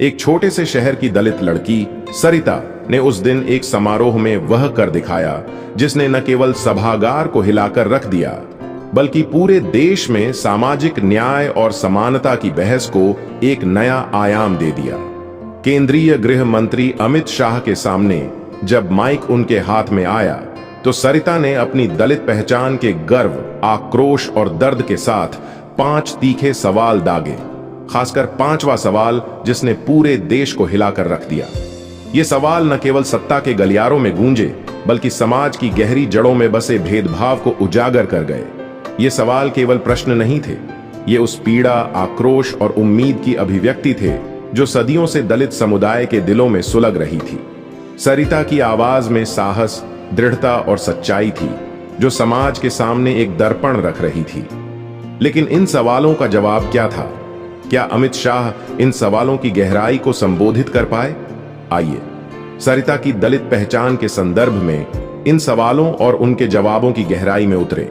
एक छोटे से शहर की दलित लड़की सरिता ने उस दिन एक समारोह में वह कर दिखाया जिसने न केवल सभागार को हिलाकर रख दिया, बल्कि पूरे देश में सामाजिक न्याय और समानता की बहस को एक नया आयाम दे दिया। केंद्रीय गृह मंत्री अमित शाह के सामने जब माइक उनके हाथ में आया तो सरिता ने अपनी दलित पहचान के गर्व, आक्रोश और दर्द के साथ 5 तीखे सवाल दागे, खासकर 5वां सवाल जिसने पूरे देश को हिलाकर रख दिया। ये सवाल न केवल सत्ता के गलियारों में गूंजे, बल्कि समाज की गहरी जड़ों में बसे भेदभाव को उजागर कर गए। ये सवाल केवल प्रश्न नहीं थे, ये उस पीड़ा, आक्रोश और उम्मीद की अभिव्यक्ति थे जो सदियों से दलित समुदाय के दिलों में सुलग रही थी। सरिता की आवाज में साहस, दृढ़ता और सच्चाई थी जो समाज के सामने एक दर्पण रख रही थी। लेकिन इन सवालों का जवाब क्या था? क्या अमित शाह इन सवालों की गहराई को संबोधित कर पाए? आइए सरिता की दलित पहचान के संदर्भ में इन सवालों और उनके जवाबों की गहराई में उतरे,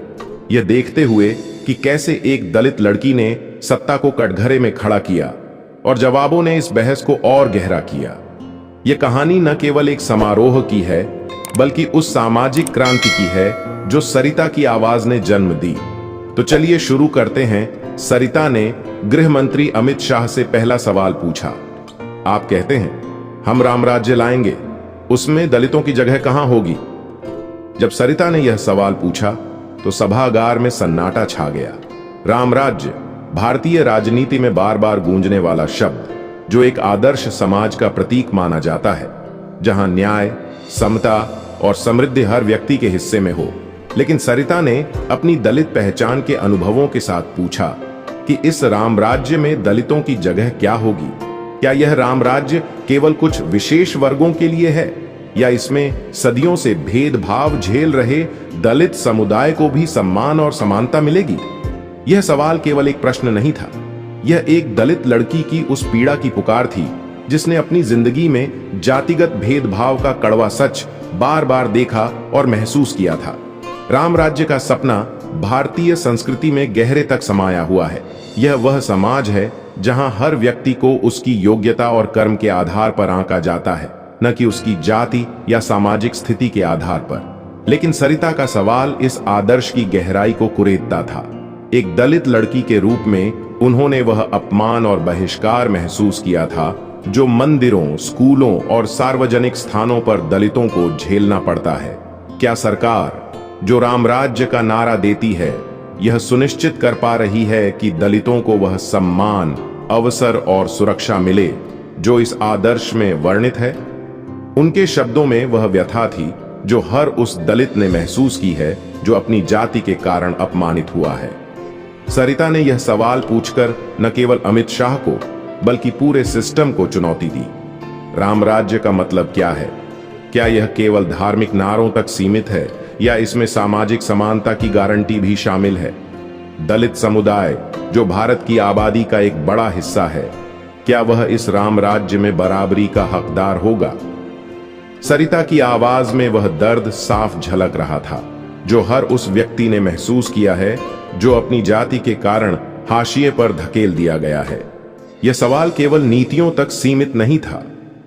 यह देखते हुए कि कैसे एक दलित लड़की ने सत्ता को कटघरे में खड़ा किया और जवाबों ने इस बहस को और गहरा किया। यह कहानी न केवल एक समारोह की है, बल्कि उस सामाजिक क्रांति की है जो सरिता की आवाज ने जन्म दी। तो चलिए शुरू करते हैं। सरिता ने गृह मंत्री अमित शाह से पहला सवाल पूछा। आप कहते हैं हम राम राज्य लाएंगे, उसमें दलितों की जगह कहां होगी? जब सरिता ने यह सवाल पूछा तो सभागार में सन्नाटा छा गया। राम राज्य भारतीय राजनीति में बार बार गूंजने वाला शब्द, जो एक आदर्श समाज का प्रतीक माना जाता है, जहां न्याय, समता और समृद्धि हर व्यक्ति के हिस्से में हो। लेकिन सरिता ने अपनी दलित पहचान के अनुभवों के साथ पूछा कि इस राम राज्य में दलितों की जगह क्या होगी? क्या यह राम राज्य केवल कुछ विशेष वर्गों के लिए है, या इसमें सदियों से भेदभाव झेल रहे दलित समुदाय को भी सम्मान और समानता मिलेगी? यह सवाल केवल एक प्रश्न नहीं था, यह एक दलित लड़की की उस पीड़ा की पुकार थी जिसने अपनी जिंदगी में जातिगत भेदभाव का कड़वा सच बार बार देखा और महसूस किया था। राम राज्य का सपना भारतीय संस्कृति में गहरे तक समाया हुआ है। यह वह समाज है जहां हर व्यक्ति को उसकी योग्यता और कर्म के आधार पर आंका जाता है, न कि उसकी जाति या सामाजिक स्थिति के आधार पर। लेकिन सरिता का सवाल इस आदर्श की गहराई को कुरेदता था। एक दलित लड़की के रूप में उन्होंने वह अपमान और बहिष्कार महसूस किया था जो मंदिरों, स्कूलों और सार्वजनिक स्थानों पर दलितों को झेलना पड़ता है। क्या सरकार, जो राम राज्य का नारा देती है, यह सुनिश्चित कर पा रही है कि दलितों को वह सम्मान, अवसर और सुरक्षा मिले जो इस आदर्श में वर्णित है? उनके शब्दों में वह व्यथा थी जो हर उस दलित ने महसूस की है जो अपनी जाति के कारण अपमानित हुआ है। सरिता ने यह सवाल पूछकर न केवल अमित शाह को, बल्कि पूरे सिस्टम को चुनौती दी। राम राज्य का मतलब क्या है? क्या यह केवल धार्मिक नारों तक सीमित है, या इसमें सामाजिक समानता की गारंटी भी शामिल है? दलित समुदाय, जो भारत की आबादी का एक बड़ा हिस्सा है, क्या वह इस राम राज्य में बराबरी का हकदार होगा? सरिता की आवाज में वह दर्द साफ झलक रहा था जो हर उस व्यक्ति ने महसूस किया है जो अपनी जाति के कारण हाशिए पर धकेल दिया गया है। यह सवाल केवल नीतियों तक सीमित नहीं था,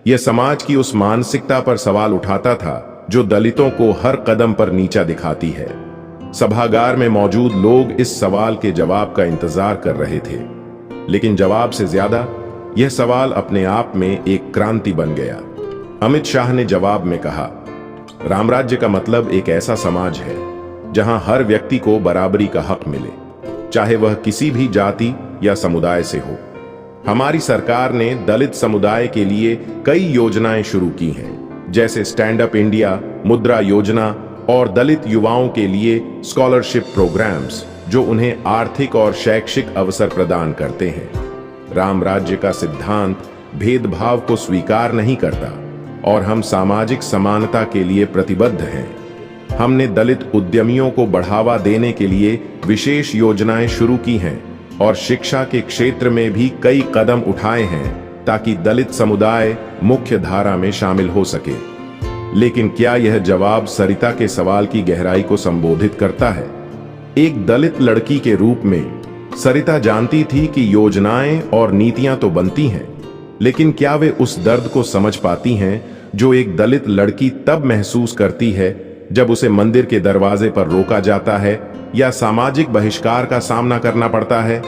यह समाज की उस मानसिकता पर सवाल उठाता था जो दलितों को हर कदम पर नीचा दिखाती है। सभागार में मौजूद लोग इस सवाल के जवाब का इंतजार कर रहे थे, लेकिन जवाब से ज्यादा यह सवाल अपने आप में एक क्रांति बन गया। अमित शाह ने जवाब में कहा, राम राज्य का मतलब एक ऐसा समाज है जहां हर व्यक्ति को बराबरी का हक मिले, चाहे वह किसी भी जाति या समुदाय से हो। हमारी सरकार ने दलित समुदाय के लिए कई योजनाएं शुरू की हैं, जैसे स्टैंड अप इंडिया, मुद्रा योजना और दलित युवाओं के लिए स्कॉलरशिप प्रोग्राम्स, जो उन्हें आर्थिक और शैक्षिक अवसर प्रदान करते हैं। राम राज्य का सिद्धांत भेदभाव को स्वीकार नहीं करता और हम सामाजिक समानता के लिए प्रतिबद्ध हैं। हमने दलित उद्यमियों को बढ़ावा देने के लिए विशेष योजनाएं शुरू की हैं और शिक्षा के क्षेत्र में भी कई कदम उठाए हैं ताकि दलित समुदाय मुख्य धारा में शामिल हो सके। लेकिन क्या यह जवाब सरिता के सवाल की गहराई को संबोधित करता है? एक दलित लड़की के रूप में सरिता जानती थी कि योजनाएं और नीतियां तो बनती हैं, लेकिन क्या वे उस दर्द को समझ पाती हैं जो एक दलित लड़की तब महसूस करती है जब उसे मंदिर के दरवाजे पर रोका जाता है या सामाजिक बहिष्कार का सामना करना पड़ता है?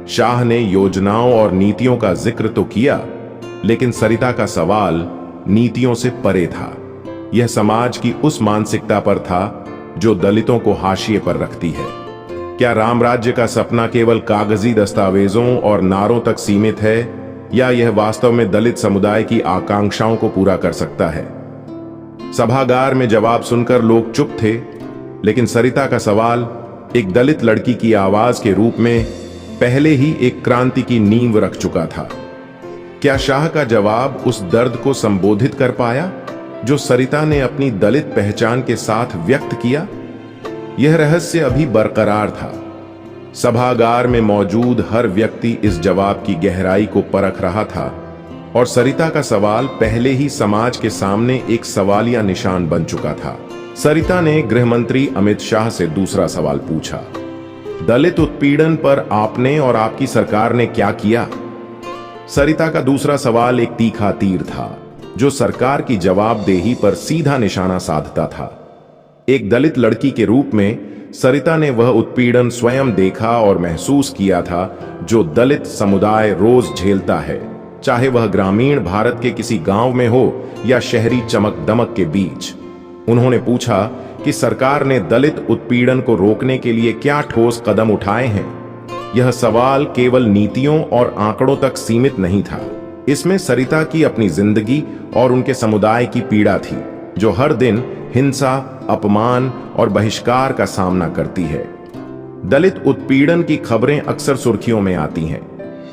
शाह ने योजनाओं और नीतियों का जिक्र तो किया, लेकिन सरिता का सवाल नीतियों से परे था। यह समाज की उस मानसिकता पर था जो दलितों को हाशिए पर रखती है। क्या राम राज्य का सपना केवल कागजी दस्तावेजों और नारों तक सीमित है, या यह वास्तव में दलित समुदाय की आकांक्षाओं को पूरा कर सकता है? सभागार में जवाब सुनकर लोग चुप थे, लेकिन सरिता का सवाल एक दलित लड़की की आवाज के रूप में पहले ही एक क्रांति की नींव रख चुका था। क्या शाह का जवाब उस दर्द को संबोधित कर पाया जो सरिता ने अपनी दलित पहचान के साथ व्यक्त किया? यह रहस्य अभी बरकरार था। सभागार में मौजूद हर व्यक्ति इस जवाब की गहराई को परख रहा था, और सरिता का सवाल पहले ही समाज के सामने एक सवालिया निशान बन चुका था। सरिता ने गृह मंत्री अमित शाह से दूसरा सवाल पूछा, दलित उत्पीड़न पर आपने और आपकी सरकार ने क्या किया? सरिता का दूसरा सवाल एक तीखा तीर था जो सरकार की जवाबदेही पर सीधा निशाना साधता था। एक दलित लड़की के रूप में सरिता ने वह उत्पीड़न स्वयं देखा और महसूस किया था जो दलित समुदाय रोज झेलता है, चाहे वह ग्रामीण भारत के किसी गांव में हो या शहरी चमक दमक के बीच। उन्होंने पूछा कि सरकार ने दलित उत्पीड़न को रोकने के लिए क्या ठोस कदम उठाए हैं। यह सवाल केवल नीतियों और आंकड़ों तक सीमित नहीं था। इसमें सरिता की अपनी जिंदगी और उनके समुदाय की पीड़ा थी, जो हर दिन हिंसा, अपमान और बहिष्कार का सामना करती है। दलित उत्पीड़न की खबरें अक्सर सुर्खियों में आती हैं।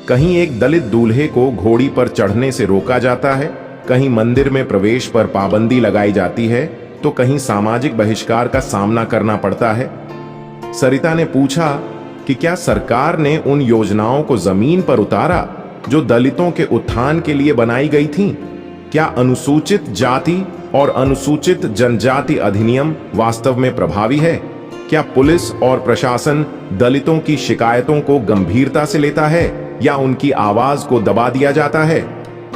कहीं एक दलित दूल्हे को घोड़ी पर चढ़ने से रोका जाता है, कहीं मंदिर में प्रवेश पर पाबंदी लगाई जाती है, तो कहीं सामाजिक बहिष्कार का सामना करना पड़ता है। सरिता ने पूछा कि क्या सरकार ने उन योजनाओं को जमीन पर उतारा जो दलितों के उत्थान के लिए बनाई गई थीं? क्या अनुसूचित जाति और अनुसूचित जनजाति अधिनियम वास्तव में प्रभावी है? क्या पुलिस और प्रशासन दलितों की शिकायतों को गंभीरता से लेता है या उनकी आवाज को दबा दिया जाता है?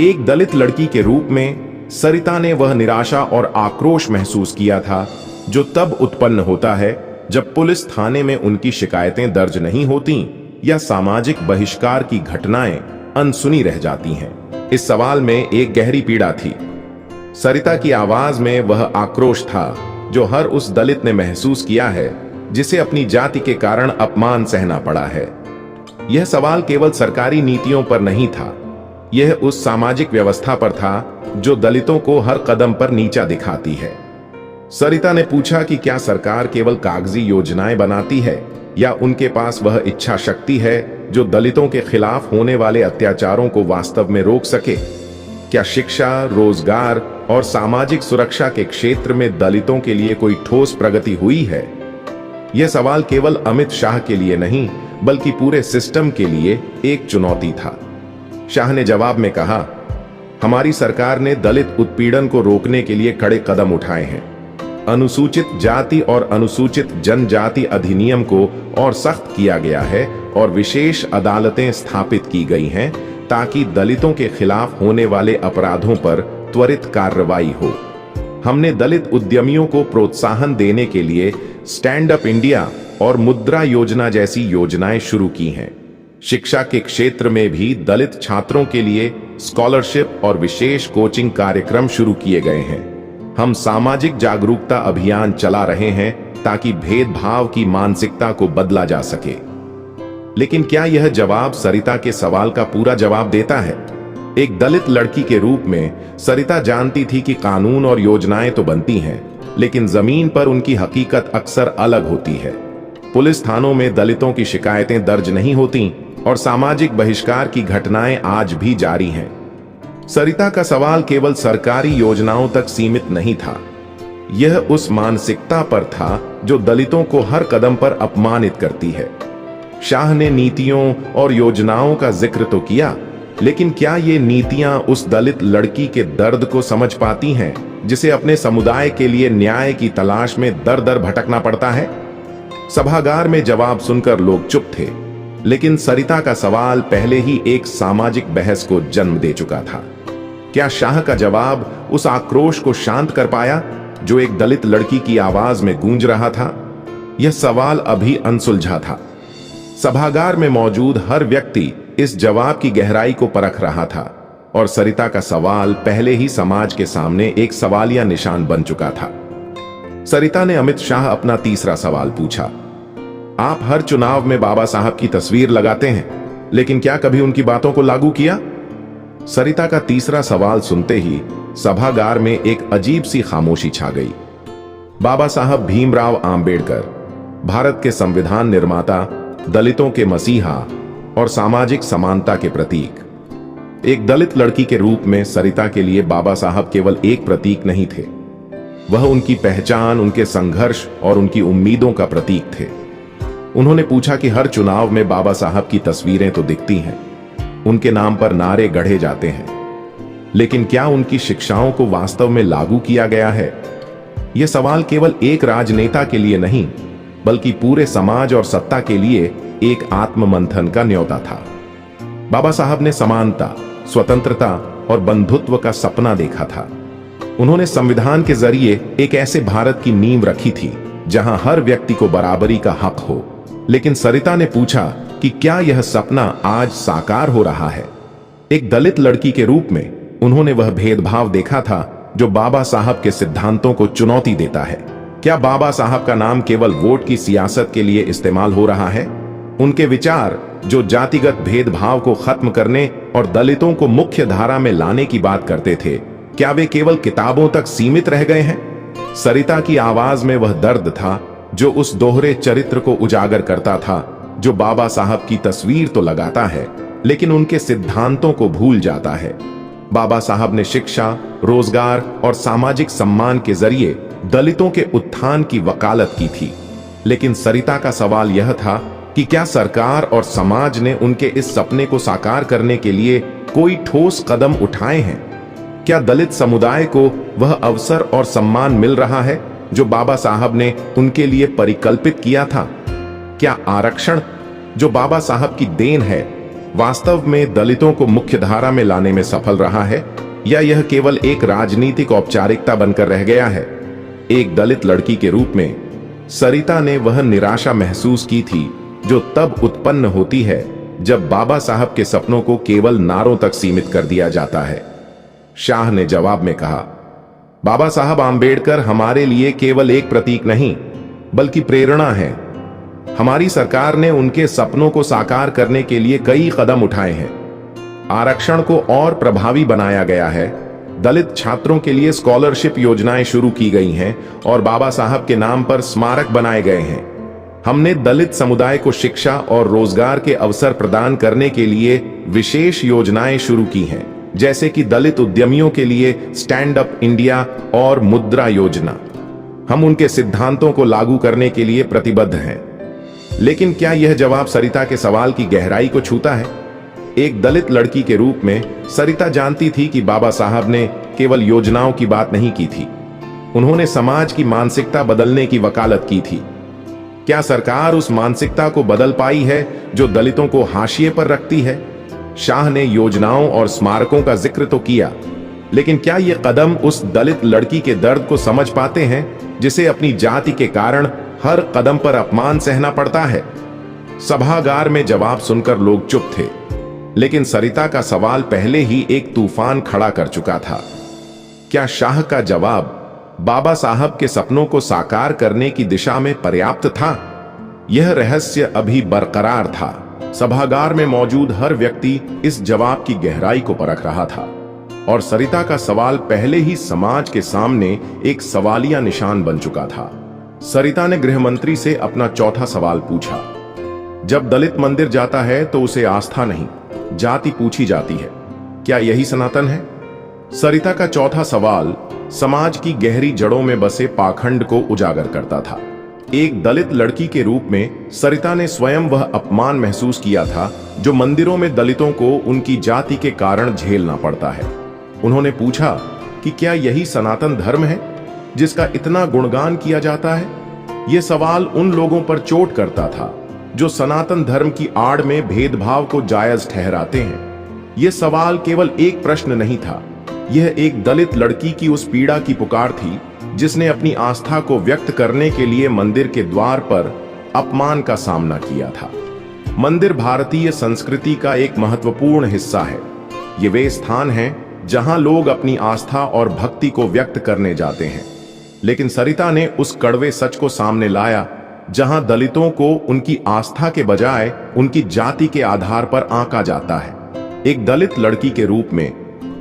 एक दलित लड़की के रूप में सरिता ने वह निराशा और आक्रोश महसूस किया था जो तब उत्पन्न होता है जब पुलिस थाने में उनकी शिकायतें दर्ज नहीं होती या सामाजिक बहिष्कार की घटनाएं अनसुनी रह जाती हैं। इस सवाल में एक गहरी पीड़ा थी। सरिता की आवाज में वह आक्रोश था जो हर उस दलित ने महसूस किया है जिसे अपनी जाति के कारण अपमान सहना पड़ा है। यह सवाल केवल सरकारी नीतियों पर नहीं था, यह उस सामाजिक व्यवस्था पर था जो दलितों को हर कदम पर नीचा दिखाती है। सरिता ने पूछा कि क्या सरकार केवल कागजी योजनाएं बनाती है या उनके पास वह इच्छा शक्ति है जो दलितों के खिलाफ होने वाले अत्याचारों को वास्तव में रोक सके? क्या शिक्षा, रोजगार और सामाजिक सुरक्षा के क्षेत्र में दलितों के लिए कोई ठोस प्रगति हुई है? यह सवाल केवल अमित शाह के लिए नहीं, बल्कि पूरे सिस्टम के लिए एक चुनौती था। शाह ने जवाब में कहा, हमारी सरकार ने दलित उत्पीड़न को रोकने के लिए कड़े कदम उठाए हैं। अनुसूचित जाति और अनुसूचित जनजाति अधिनियम को और सख्त किया गया है और विशेष अदालतें स्थापित की गई हैं ताकि दलितों के खिलाफ होने वाले अपराधों पर त्वरित कार्रवाई हो। हमने दलित उद्यमियों को प्रोत्साहन देने के लिए स्टैंड अप इंडिया और मुद्रा योजना जैसी योजनाएं शुरू की हैं। शिक्षा के क्षेत्र में भी दलित छात्रों के लिए स्कॉलरशिप और विशेष कोचिंग कार्यक्रम शुरू किए गए हैं। हम सामाजिक जागरूकता अभियान चला रहे हैं ताकि भेदभाव की मानसिकता को बदला जा सके। लेकिन क्या यह जवाब सरिता के सवाल का पूरा जवाब देता है? एक दलित लड़की के रूप में सरिता जानती थी कि कानून और योजनाएं तो बनती हैं, लेकिन जमीन पर उनकी हकीकत अक्सर अलग होती है। पुलिस थानों में दलितों की शिकायतें दर्ज नहीं होती और सामाजिक बहिष्कार की घटनाएं आज भी जारी हैं। सरिता का सवाल केवल सरकारी योजनाओं तक सीमित नहीं था, यह उस मानसिकता पर था जो दलितों को हर कदम पर अपमानित करती है। शाह ने नीतियों और योजनाओं का जिक्र तो किया, लेकिन क्या ये नीतियां उस दलित लड़की के दर्द को समझ पाती हैं जिसे अपने समुदाय के लिए न्याय की तलाश में दर दर भटकना पड़ता है? सभागार में जवाब सुनकर लोग चुप थे। लेकिन सरिता का सवाल पहले ही एक सामाजिक बहस को जन्म दे चुका था। क्या शाह का जवाब उस आक्रोश को शांत कर पाया जो एक दलित लड़की की आवाज में गूंज रहा था? यह सवाल अभी अनसुलझा था। सभागार में मौजूद हर व्यक्ति इस जवाब की गहराई को परख रहा था और सरिता का सवाल पहले ही समाज के सामने एक सवालिया निशान बन चुका था। सरिता ने अमित शाह अपना तीसरा सवाल पूछा। आप हर चुनाव में बाबा साहब की तस्वीर लगाते हैं, लेकिन क्या कभी उनकी बातों को लागू किया? सरिता का तीसरा सवाल सुनते ही सभागार में एक अजीब सी खामोशी छा गई। बाबा साहब भीमराव आंबेडकर, भारत के संविधान निर्माता, दलितों के मसीहा और सामाजिक समानता के प्रतीक। एक दलित लड़की के रूप में सरिता के लिए बाबा साहब केवल एक प्रतीक नहीं थे, वह उनकी पहचान, उनके संघर्ष और उनकी उम्मीदों का प्रतीक थे। उन्होंने पूछा कि हर चुनाव में बाबा साहब की तस्वीरें तो दिखती हैं, उनके नाम पर नारे गढ़े जाते हैं, लेकिन क्या उनकी शिक्षाओं को वास्तव में लागू किया गया है? यह सवाल केवल एक राजनेता के लिए नहीं, बल्कि पूरे समाज और सत्ता के लिए एक आत्ममंथन का न्योता था। बाबा साहब ने समानता, स्वतंत्रता और बंधुत्व का सपना देखा था। उन्होंने संविधान के जरिए एक ऐसे भारत की नींव रखी थी जहां हर व्यक्ति को बराबरी का हक हो। लेकिन सरिता ने पूछा कि क्या यह सपना आज साकार हो रहा है? एक दलित लड़की के रूप में उन्होंने वह भेदभाव देखा था जो बाबा साहब के सिद्धांतों को चुनौती देता है। क्या बाबा साहब का नाम केवल वोट की सियासत के लिए इस्तेमाल हो रहा है? उनके विचार जो जातिगत भेदभाव को खत्म करने और दलितों को मुख्य धारा में लाने की बात करते थे, क्या वे केवल किताबों तक सीमित रह गए हैं? सरिता की आवाज में वह दर्द था जो उस दोहरे चरित्र को उजागर करता था जो बाबा साहब की तस्वीर तो लगाता है, लेकिन उनके सिद्धांतों को भूल जाता है। बाबा साहब ने शिक्षा, रोजगार और सामाजिक सम्मान के जरिए दलितों के उत्थान की वकालत की थी, लेकिन सरिता का सवाल यह था कि क्या सरकार और समाज ने उनके इस सपने को साकार करने के लिए कोई ठोस कदम उठाए हैं? क्या दलित समुदाय को वह अवसर और सम्मान मिल रहा है जो बाबा साहब ने उनके लिए परिकल्पित किया था? क्या आरक्षण जो बाबा साहब की देन है वास्तव में दलितों को मुख्य धारा में लाने में सफल रहा है, या यह केवल एक राजनीतिक औपचारिकता बनकर रह गया है? एक दलित लड़की के रूप में सरिता ने वह निराशा महसूस की थी जो तब उत्पन्न होती है जब बाबा साहब के सपनों को केवल नारों तक सीमित कर दिया जाता है। शाह ने जवाब में कहा, बाबा साहब आंबेडकर हमारे लिए केवल एक प्रतीक नहीं, बल्कि प्रेरणा है। हमारी सरकार ने उनके सपनों को साकार करने के लिए कई कदम उठाए हैं। आरक्षण को और प्रभावी बनाया गया है, दलित छात्रों के लिए स्कॉलरशिप योजनाएं शुरू की गई हैं और बाबा साहब के नाम पर स्मारक बनाए गए हैं। हमने दलित समुदाय को शिक्षा और रोजगार के अवसर प्रदान करने के लिए विशेष योजनाएं शुरू की हैं, जैसे कि दलित उद्यमियों के लिए स्टैंड अप इंडिया और मुद्रा योजना। हम उनके सिद्धांतों को लागू करने के लिए प्रतिबद्ध हैं। लेकिन क्या यह जवाब सरिता के सवाल की गहराई को छूता है? एक दलित लड़की के रूप में सरिता जानती थी कि बाबा साहब ने केवल योजनाओं की बात नहीं की थी, उन्होंने समाज की मानसिकता बदलने की वकालत की थी। क्या सरकार उस मानसिकता को बदल पाई है जो दलितों को हाशिए पर रखती है? शाह ने योजनाओं और स्मारकों का जिक्र तो किया, लेकिन क्या ये कदम उस दलित लड़की के दर्द को समझ पाते हैं जिसे अपनी जाति के कारण हर कदम पर अपमान सहना पड़ता है? सभागार में जवाब सुनकर लोग चुप थे, लेकिन सरिता का सवाल पहले ही एक तूफान खड़ा कर चुका था। क्या शाह का जवाब बाबा साहब के सपनों को साकार करने की दिशा में पर्याप्त था? यह रहस्य अभी बरकरार था। सभागार में मौजूद हर व्यक्ति इस जवाब की गहराई को परख रहा था और सरिता का सवाल पहले ही समाज के सामने एक सवालिया निशान बन चुका था। सरिता ने गृहमंत्री से अपना चौथा सवाल पूछा। जब दलित मंदिर जाता है तो उसे आस्था नहीं, जाति पूछी जाती है, क्या यही सनातन है? सरिता का चौथा सवाल समाज की गहरी जड़ों में बसे पाखंड को उजागर करता था। एक दलित लड़की के रूप में सरिता ने स्वयं वह अपमान महसूस किया था जो मंदिरों में दलितों को उनकी जाति के कारण झेलना पड़ता है। उन्होंने पूछा कि क्या यही सनातन धर्म है जिसका इतना गुणगान किया जाता है? यह सवाल उन लोगों पर चोट करता था जो सनातन धर्म की आड़ में भेदभाव को जायज ठहराते हैं। यह सवाल केवल एक प्रश्न नहीं था, यह एक दलित लड़की की उस पीड़ा की पुकार थी जिसने अपनी आस्था को व्यक्त करने के लिए मंदिर के द्वार पर अपमान का सामना किया था। मंदिर भारतीय संस्कृति का एक महत्वपूर्ण हिस्सा है। ये वे स्थान हैं जहां लोग अपनी आस्था और भक्ति को व्यक्त करने जाते हैं। लेकिन सरिता ने उस कड़वे सच को सामने लाया जहां दलितों को उनकी आस्था के बजाय उनकी जाति के आधार पर आंका जाता है। एक दलित लड़की के रूप में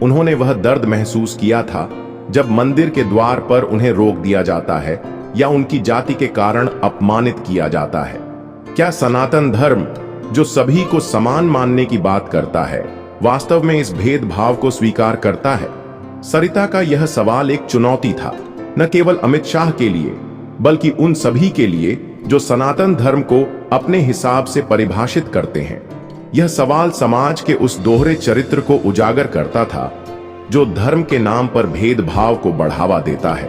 उन्होंने वह दर्द महसूस किया था जब मंदिर के द्वार पर उन्हें रोक दिया जाता है या उनकी जाति के कारण अपमानित किया जाता है। क्या सनातन धर्म, जो सभी को समान मानने की बात करता है, वास्तव में इस भेदभाव को स्वीकार करता है? सरिता का यह सवाल एक चुनौती था, न केवल अमित शाह के लिए बल्कि उन सभी के लिए जो सनातन धर्म को अपने हिसाब से परिभाषित करते हैं। यह सवाल समाज के उस दोहरे चरित्र को उजागर करता था जो धर्म के नाम पर भेदभाव को बढ़ावा देता है।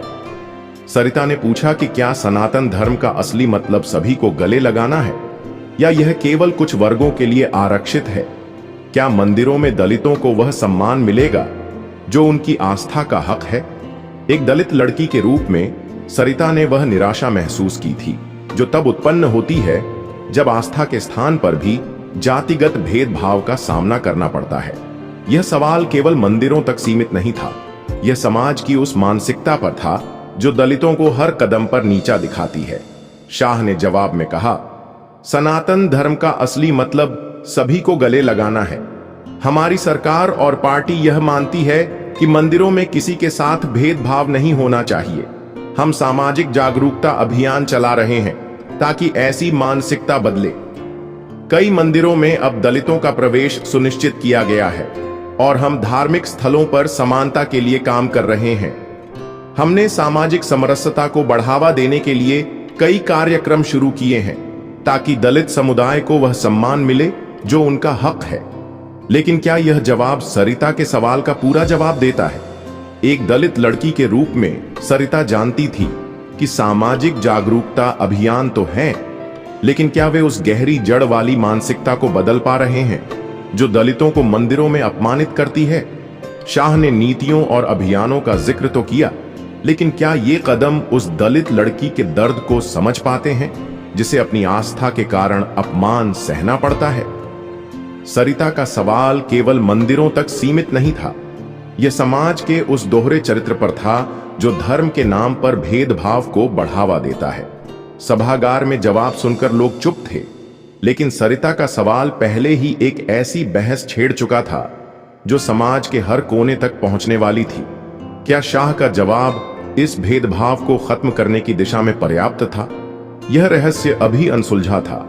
सरिता ने पूछा कि क्या सनातन धर्म का असली मतलब सभी को गले लगाना है या यह केवल कुछ वर्गों के लिए आरक्षित है? क्या मंदिरों में दलितों को वह सम्मान मिलेगा जो उनकी आस्था का हक है? एक दलित लड़की के रूप में सरिता ने वह निराशा महसूस की थी जो तब उत्पन्न होती है जब आस्था के स्थान पर भी जातिगत भेदभाव का सामना करना पड़ता है। यह सवाल केवल मंदिरों तक सीमित नहीं था, यह समाज की उस मानसिकता पर था जो दलितों को हर कदम पर नीचा दिखाती है। शाह ने जवाब में कहा, सनातन धर्म का असली मतलब सभी को गले लगाना है। हमारी सरकार और पार्टी यह मानती है कि मंदिरों में किसी के साथ भेदभाव नहीं होना चाहिए। हम सामाजिक जागरूकता अभियान चला रहे हैं ताकि ऐसी मानसिकता बदले। कई मंदिरों में अब दलितों का प्रवेश सुनिश्चित किया गया है और हम धार्मिक स्थलों पर समानता के लिए काम कर रहे हैं। हमने सामाजिक समरसता को बढ़ावा देने के लिए कई कार्यक्रम शुरू किए हैं ताकि दलित समुदाय को वह सम्मान मिले जो उनका हक है। लेकिन क्या यह जवाब सरिता के सवाल का पूरा जवाब देता है? एक दलित लड़की के रूप में सरिता जानती थी कि सामाजिक जागरूकता अभियान तो है, लेकिन क्या वे उस गहरी जड़ वाली मानसिकता को बदल पा रहे हैं जो दलितों को मंदिरों में अपमानित करती है? शाह ने नीतियों और अभियानों का जिक्र तो किया, लेकिन क्या ये कदम उस दलित लड़की के दर्द को समझ पाते हैं जिसे अपनी आस्था के कारण अपमान सहना पड़ता है? सरिता का सवाल केवल मंदिरों तक सीमित नहीं था, यह समाज के उस दोहरे चरित्र पर था जो धर्म के नाम पर भेदभाव को बढ़ावा देता है। सभागार में जवाब सुनकर लोग चुप थे, लेकिन सरिता का सवाल पहले ही एक ऐसी बहस छेड़ चुका था जो समाज के हर कोने तक पहुंचने वाली थी। क्या शाह का जवाब इस भेदभाव को खत्म करने की दिशा में पर्याप्त था? यह रहस्य अभी अनसुलझा था।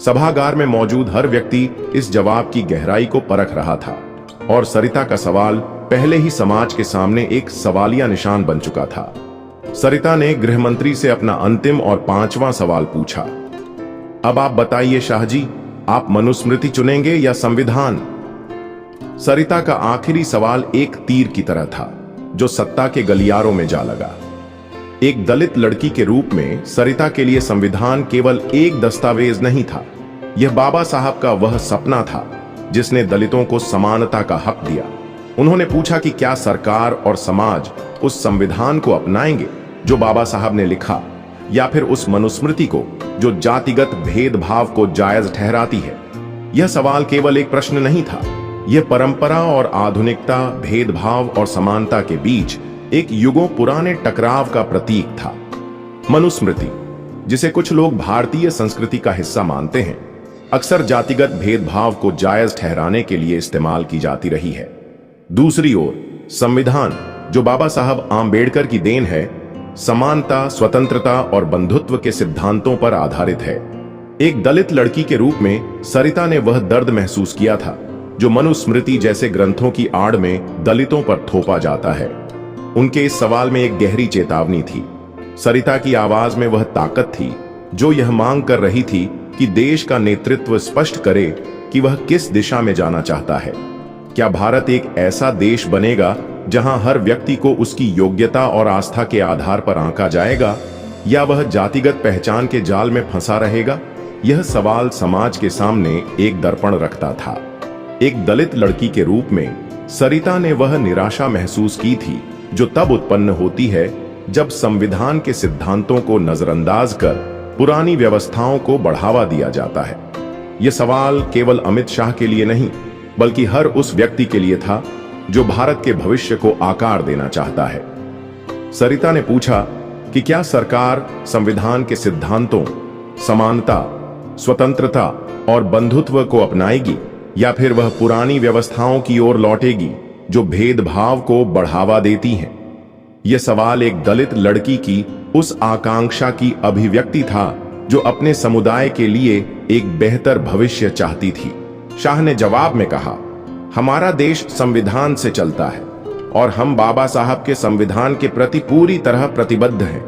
सभागार में मौजूद हर व्यक्ति इस जवाब की गहराई को परख रहा था और सरिता का सवाल पहले ही समाज के सामने एक सवालिया निशान बन चुका था। सरिता ने गृह मंत्री से अपना अंतिम और 5वां सवाल पूछा, अब आप बताइए शाह जी, आप मनुस्मृति चुनेंगे या संविधान? सरिता का आखिरी सवाल एक तीर की तरह था जो सत्ता के गलियारों में जा लगा। एक दलित लड़की के रूप में सरिता के लिए संविधान केवल एक दस्तावेज नहीं था, यह बाबा साहब का वह सपना था जिसने दलितों को समानता का हक दिया। उन्होंने पूछा कि क्या सरकार और समाज उस संविधान को अपनाएंगे जो बाबा साहब ने लिखा, या फिर उस मनुस्मृति को जो जातिगत भेदभाव को जायज ठहराती है? यह सवाल केवल एक प्रश्न नहीं था, यह परंपरा और आधुनिकता, भेदभाव और समानता के बीच एक युगों पुराने टकराव का प्रतीक था। मनुस्मृति, जिसे कुछ लोग भारतीय संस्कृति का हिस्सा मानते हैं, अक्सर जातिगत भेदभाव को जायज ठहराने के लिए इस्तेमाल की जाती रही है। दूसरी ओर संविधान, जो बाबा साहब आम्बेडकर की देन है, समानता, स्वतंत्रता और बंधुत्व के सिद्धांतों पर आधारित है। एक दलित लड़की के रूप में सरिता ने वह दर्द महसूस किया था जो मनुस्मृति जैसे ग्रंथों की आड़ में दलितों पर थोपा जाता है। उनके इस सवाल में एक गहरी चेतावनी थी। सरिता की आवाज में वह ताकत थी जो यह मांग कर रही थी कि देश का नेतृत्व स्पष्ट करे कि वह किस दिशा में जाना चाहता है। क्या भारत एक ऐसा देश बनेगा जहां हर व्यक्ति को उसकी योग्यता और आस्था के आधार पर आंका जाएगा, या वह जातिगत पहचान के जाल में फंसा रहेगा? यह सवाल समाज के सामने एक दर्पण रखता था। एक दलित लड़की के रूप में सरिता ने वह निराशा महसूस की थी जो तब उत्पन्न होती है जब संविधान के सिद्धांतों को नजरअंदाज कर पुरानी व्यवस्थाओं को बढ़ावा दिया जाता है। यह सवाल केवल अमित शाह के लिए नहीं, बल्कि हर उस व्यक्ति के लिए था जो भारत के भविष्य को आकार देना चाहता है। सरिता ने पूछा कि क्या सरकार संविधान के सिद्धांतों, समानता, स्वतंत्रता और बंधुत्व को अपनाएगी या फिर वह पुरानी व्यवस्थाओं की ओर लौटेगी जो भेदभाव को बढ़ावा देती हैं। यह सवाल एक दलित लड़की की उस आकांक्षा की अभिव्यक्ति था जो अपने समुदाय के लिए एक बेहतर भविष्य चाहती थी। शाह ने जवाब में कहा, हमारा देश संविधान से चलता है और हम बाबा साहब के संविधान के प्रति पूरी तरह प्रतिबद्ध हैं।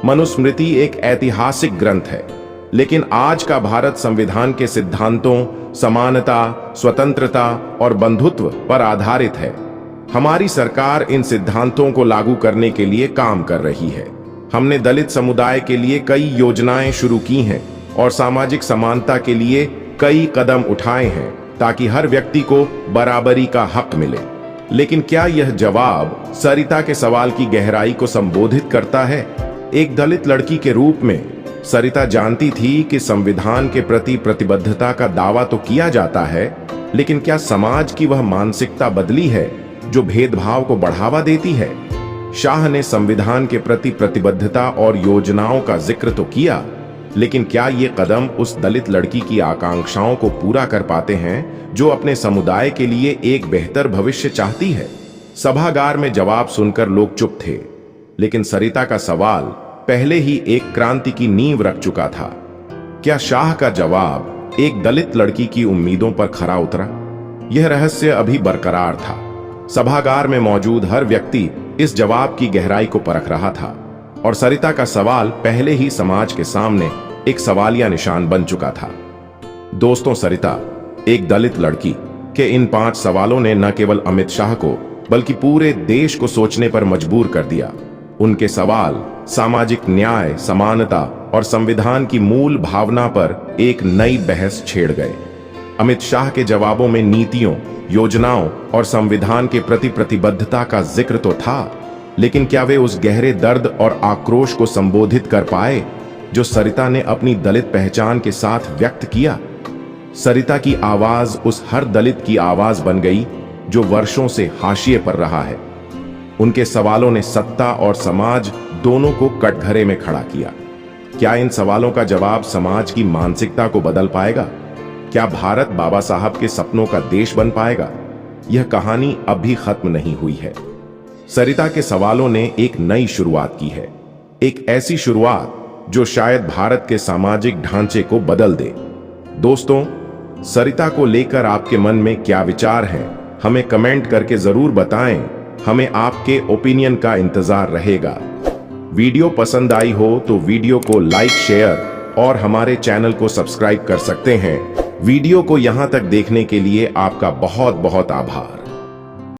मनुस्मृति एक ऐतिहासिक ग्रंथ है, लेकिन आज का भारत संविधान के सिद्धांतों, समानता, स्वतंत्रता और बंधुत्व पर आधारित है। हमारी सरकार इन सिद्धांतों को लागू करने के लिए काम कर रही है। हमने दलित समुदाय के लिए कई योजनाएं शुरू की हैं और सामाजिक समानता के लिए कई कदम उठाए हैं ताकि हर व्यक्ति को बराबरी का हक मिले। लेकिन क्या यह जवाब सरिता के सवाल की गहराई को संबोधित करता है? एक दलित लड़की के रूप में सरिता जानती थी कि संविधान के प्रति प्रतिबद्धता का दावा तो किया जाता है, लेकिन क्या समाज की वह मानसिकता बदली है जो भेदभाव को बढ़ावा देती है? शाह ने संविधान के प्रति प्रतिबद्धता और योजनाओं का जिक्र तो किया, लेकिन क्या ये कदम उस दलित लड़की की आकांक्षाओं को पूरा कर पाते हैं जो अपने समुदाय के लिए एक बेहतर भविष्य चाहती है? सभागार में जवाब सुनकर लोग चुप थे, लेकिन सरिता का सवाल पहले ही एक क्रांति की नींव रख चुका था। क्या शाह का जवाब एक दलित लड़की की उम्मीदों पर खरा उतरा? यह रहस्य अभी बरकरार था। सभागार में मौजूद हर व्यक्ति इस जवाब की गहराई को परख रहा था और सरिता का सवाल पहले ही समाज के सामने एक सवालिया निशान बन चुका था। दोस्तों, सरिता, एक दलित लड़की के इन 5 सवालों ने न केवल अमित शाह को बल्कि पूरे देश को सोचने पर मजबूर कर दिया। उनके सवाल सामाजिक न्याय, समानता और संविधान की मूल भावना पर एक नई बहस छेड़ गए। अमित शाह के जवाबों में नीतियों, योजनाओं और संविधान के प्रति प्रतिबद्धता का जिक्र तो था, लेकिन क्या वे उस गहरे दर्द और आक्रोश को संबोधित कर पाए जो सरिता ने अपनी दलित पहचान के साथ व्यक्त किया? सरिता की आवाज उस हर दलित की आवाज बन गई जो वर्षों से हाशिए पर रहा है। उनके सवालों ने सत्ता और समाज दोनों को कटघरे में खड़ा किया। क्या इन सवालों का जवाब समाज की मानसिकता को बदल पाएगा? क्या भारत बाबा साहब के सपनों का देश बन पाएगा? यह कहानी अब भी खत्म नहीं हुई है। सरिता के सवालों ने एक नई शुरुआत की है, एक ऐसी शुरुआत जो शायद भारत के सामाजिक ढांचे को बदल दे। दोस्तों, सरिता को लेकर आपके मन में क्या विचार हैं? हमें कमेंट करके जरूर बताएं। हमें आपके ओपिनियन का इंतजार रहेगा। वीडियो पसंद आई हो तो वीडियो को लाइक, शेयर और हमारे चैनल को सब्सक्राइब कर सकते हैं। वीडियो को यहां तक देखने के लिए आपका बहुत बहुत आभार।